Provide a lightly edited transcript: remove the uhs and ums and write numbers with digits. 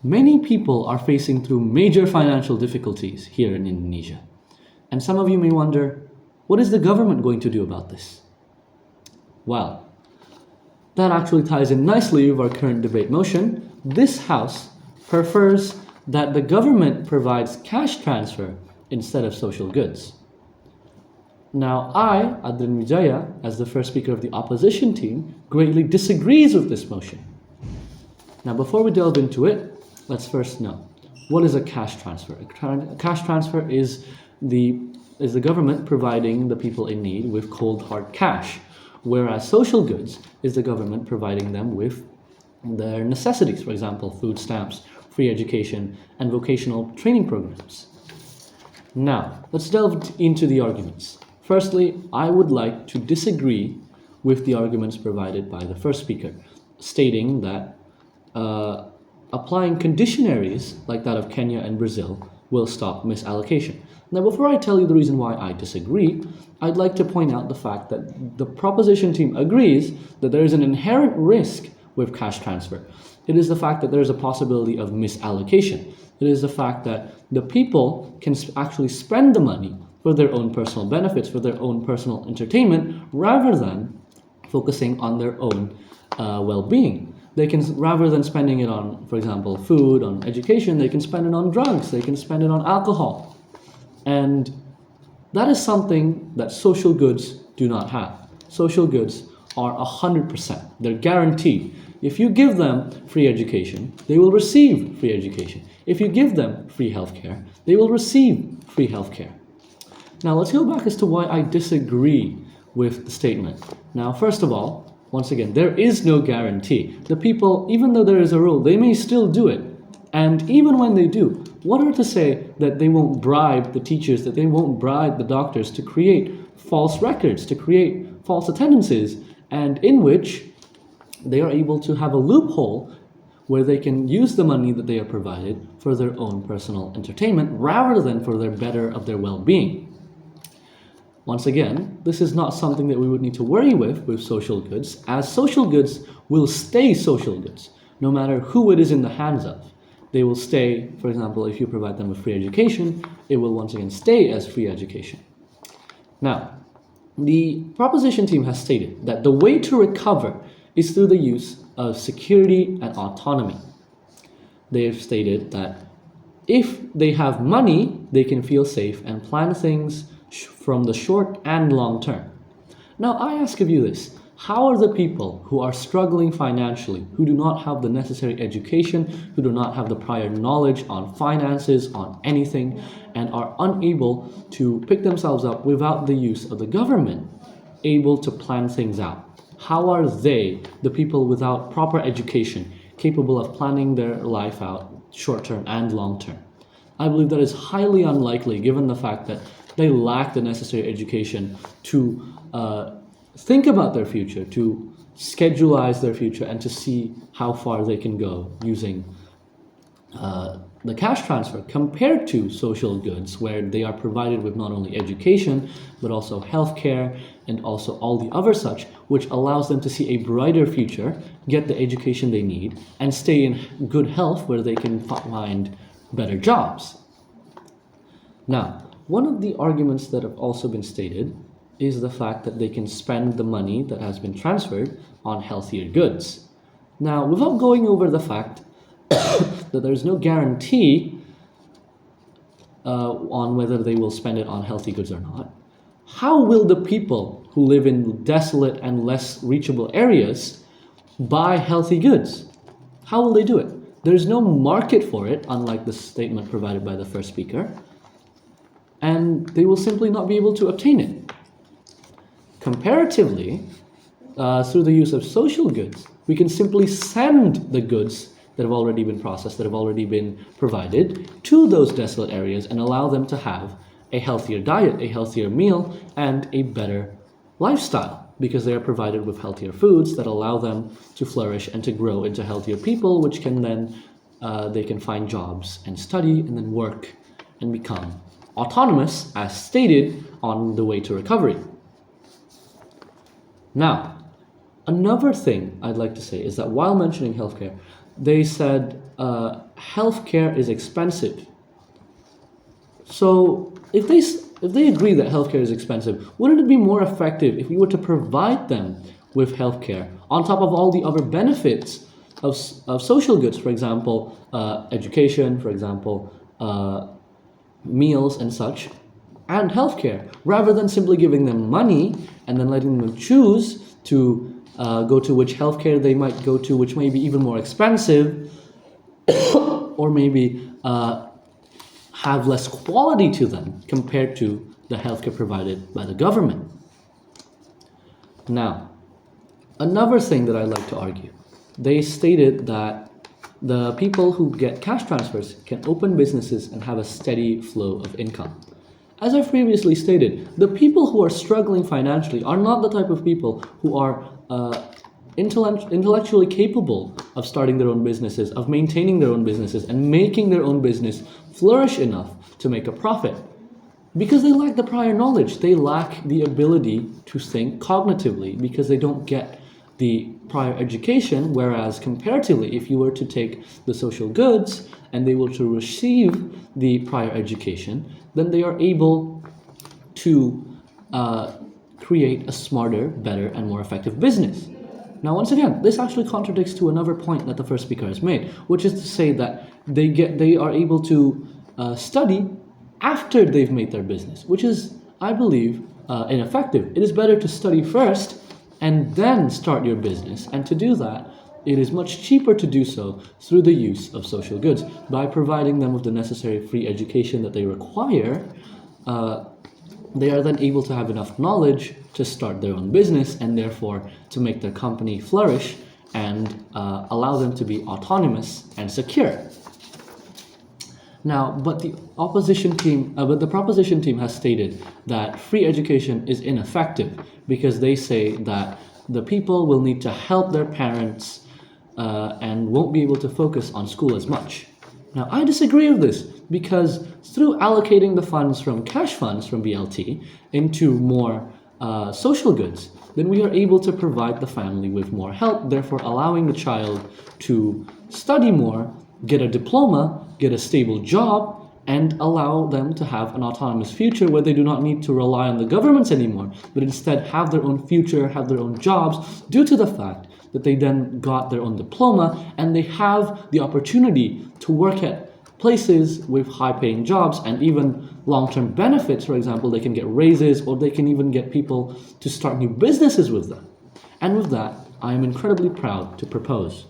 Many people are facing through major financial difficulties here in Indonesia. And some of you may wonder, what is the government going to do about this? Well, that actually ties in nicely with our current debate motion. This House prefers that the government provides cash transfer instead of social goods. Now, I, Adrian Wijaya, as the first speaker of the opposition team, greatly disagrees with this motion. Now, before we delve into it, let's first know, what is a cash transfer? A cash transfer is the government providing the people in need with cold hard cash, whereas social goods is the government providing them with their necessities, for example, food stamps, free education, and vocational training programs. Now, let's delve into the arguments. Firstly, I would like to disagree with the arguments provided by the first speaker, stating that applying conditionaries like that of Kenya and Brazil will stop misallocation. Now, before I tell you the reason why I disagree, I'd like to point out the fact that the proposition team agrees that there is an inherent risk with cash transfer. It is the fact that there is a possibility of misallocation. It is the fact that the people can actually spend the money for their own personal benefits, for their own personal entertainment, rather than focusing on their own well-being. They can, rather than spending it on, for example, food, on education, they can spend it on drugs, they can spend it on alcohol. And that is something that social goods do not have. Social goods are 100%. They're guaranteed. If you give them free education, they will receive free education. If you give them free healthcare, they will receive free healthcare. Now, let's go back as to why I disagree with the statement. Now, first of all, once again, there is no guarantee. The people, even though there is a rule, they may still do it. And even when they do, what are to say that they won't bribe the teachers, that they won't bribe the doctors to create false records, to create false attendances, and in which they are able to have a loophole where they can use the money that they are provided for their own personal entertainment rather than for their better of their well-being. Once again, this is not something that we would need to worry with social goods, as social goods will stay social goods, no matter who it is in the hands of. They will stay, for example, if you provide them with free education, it will once again stay as free education. Now, the proposition team has stated that the way to recover is through the use of security and autonomy. They have stated that if they have money, they can feel safe and plan things from the short and long term. Now, I ask of you this. How are the people who are struggling financially, who do not have the necessary education, who do not have the prior knowledge on finances, on anything, and are unable to pick themselves up without the use of the government, able to plan things out? How are they, the people without proper education, capable of planning their life out short-term and long-term? I believe that is highly unlikely given the fact that they lack the necessary education to think about their future, to scheduleize their future, and to see how far they can go using the cash transfer compared to social goods, where they are provided with not only education, but also healthcare and also all the other such, which allows them to see a brighter future, get the education they need, and stay in good health where they can find better jobs. Now, one of the arguments that have also been stated is the fact that they can spend the money that has been transferred on healthier goods. Now, without going over the fact that there is no guarantee on whether they will spend it on healthy goods or not, how will the people who live in desolate and less reachable areas buy healthy goods? How will they do it? There's no market for it, unlike the statement provided by the first speaker, and they will simply not be able to obtain it. Comparatively, through the use of social goods, we can simply send the goods that have already been processed, that have already been provided, to those desolate areas and allow them to have a healthier diet, a healthier meal, and a better lifestyle, because they are provided with healthier foods that allow them to flourish and to grow into healthier people, which can then, they can find jobs and study and then work and become autonomous, as stated on the way to recovery. Now, another thing I'd like to say is that while mentioning healthcare, they said healthcare is expensive. So if they agree that healthcare is expensive, wouldn't it be more effective if we were to provide them with healthcare on top of all the other benefits of social goods, for example, education, for example, meals and such, and healthcare, rather than simply giving them money and then letting them choose to go to which healthcare they might go to, which may be even more expensive, or maybe have less quality to them compared to the healthcare provided by the government. Now, another thing that I'd like to argue, they stated that the people who get cash transfers can open businesses and have a steady flow of income. As I've previously stated, the people who are struggling financially are not the type of people who are intellectually capable of starting their own businesses, of maintaining their own businesses, and making their own business flourish enough to make a profit. Because they lack the prior knowledge, they lack the ability to think cognitively because they don't get the prior education, whereas comparatively, if you were to take the social goods and they were to receive the prior education, then they are able to create a smarter, better, and more effective business. Now, once again, this actually contradicts to another point that the first speaker has made, which is to say that they are able to study after they've made their business, which is, I believe, ineffective. It is better to study first and then start your business. And to do that, it is much cheaper to do so through the use of social goods. By providing them with the necessary free education that they require, they are then able to have enough knowledge to start their own business and therefore to make their company flourish and allow them to be autonomous and secure. Now, but the proposition team has stated that free education is ineffective because they say that the people will need to help their parents and won't be able to focus on school as much. Now, I disagree with this because through allocating the funds from cash funds from BLT into more social goods, then we are able to provide the family with more help, therefore allowing the child to study more, get a diploma, get a stable job, and allow them to have an autonomous future where they do not need to rely on the governments anymore, but instead have their own future, have their own jobs, due to the fact that they then got their own diploma and they have the opportunity to work at places with high-paying jobs and even long-term benefits. For example, they can get raises or they can even get people to start new businesses with them. And with that, I am incredibly proud to propose